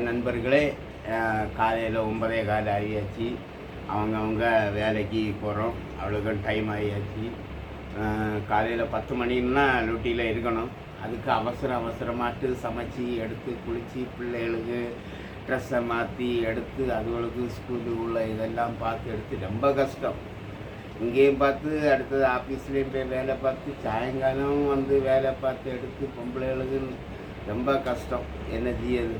நண்பர்களே, காலையில் 9:15 ஆகியாச்சு. அவங்கவுங்க வேலைக்கு போகிறோம். அவ்வளோக்கும் டைம் ஆகியாச்சு. காலையில் 10 மணின்னா டியூட்டியில் இருக்கணும். அதுக்கு அவசரமாட்டு சமைச்சி எடுத்து குளித்து பிள்ளைகளுக்கு ட்ரெஸ்ஸை மாற்றி எடுத்து அதுகளுக்கு ஸ்கூலுக்கு உள்ள இதெல்லாம் பார்த்து எடுத்து ரொம்ப கஷ்டம். இங்கேயும் பார்த்து அடுத்தது ஆஃபீஸ்லேயும் போய் வேலை பார்த்து சாயங்காலம் வந்து வேலை பார்த்து எடுத்து பொம்பளைகளுக்கு ரொம்ப கஷ்டம். என்ன செய்யுது?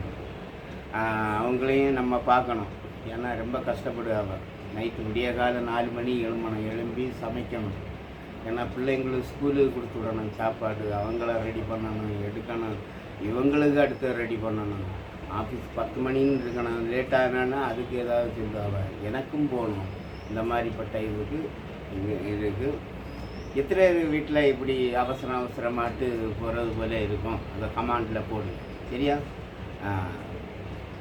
அவங்களையும் நம்ம பார்க்கணும். ஏன்னா ரொம்ப கஷ்டப்படுவாங்க. நைட்டு விடிய காலம் 4 மணி எழும்பணும், எழும்பி சமைக்கணும். ஏன்னா பிள்ளைங்களுக்கு ஸ்கூலுக்கு கொடுத்து விடணும் சாப்பாடு, அவங்கள ரெடி பண்ணணும், எடுக்கணும், இவங்களுக்கு அடுத்து ரெடி பண்ணணும். ஆஃபீஸ் 10 மணின்னு இருக்கணும். லேட்டாகனா அதுக்கு ஏதாவது சொல்லுவாங்க. எனக்கும் போகணும். இந்த மாதிரிப்பட்ட இதுக்கு எத்தனை வீட்டில் இப்படி அவசரமாட்டு போகிறது போல இருக்கும். அந்த கமாண்டில் போடு, சரியா?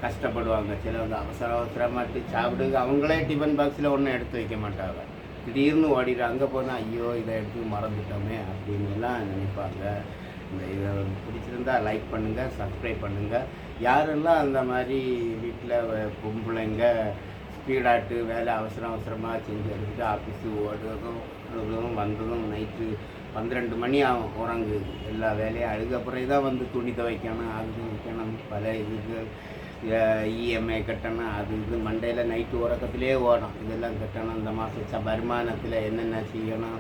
கஷ்டப்படுவாங்க சிலவங்க. அவசரமாட்டு சாப்பிடுங்க. அவங்களே டிஃபன் பாக்ஸில் ஒன்றும் எடுத்து வைக்க மாட்டாங்க. திடீர்னு ஓடிடு. அங்கே போனால் ஐயோ இதை எடுத்து மறந்துட்டோமே அப்படின்லாம் நினைப்பாங்க. இந்த இதை பிடிச்சிருந்தா லைக் பண்ணுங்கள், சப்ஸ்கிரைப் பண்ணுங்கள். யாரெல்லாம் அந்த மாதிரி வீட்டில் பொம்பளைங்க ஸ்பீடாட்டு வேலை அவசரமாக செஞ்சு எடுத்துட்டு ஆஃபீஸு ஓடுறதும் வந்ததும் நைட்டு 12 மணி ஆகும் உறங்கு. எல்லா வேலையும் அதுக்கப்புறம் தான் வந்து துணி துவைக்கணும், அது வைக்கணும், பல இதுக்கு இஎம்ஐ கட்டணும், அது இது மண்டையில் நைட்டு உறக்கத்திலே ஓடும். இதெல்லாம் கட்டணும். இந்த மாதம் வருமானத்தில் என்னென்ன செய்யணும்,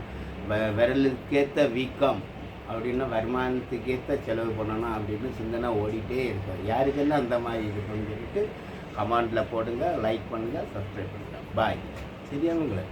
விரலுக்கேற்ற வீக்கம் அப்படின்னா வருமானத்துக்கேற்ற செலவு பண்ணணும் அப்படின்னு சிந்தனை ஓடிட்டே இருக்கும். யாருக்கெல்லாம் அந்த மாதிரி இருக்குன்னு சொல்லிட்டு கமெண்டில் போடுங்க, லைக் பண்ணுங்கள், சப்ஸ்கிரைப் பண்ணுங்கள். பாய். சரியா உங்களை?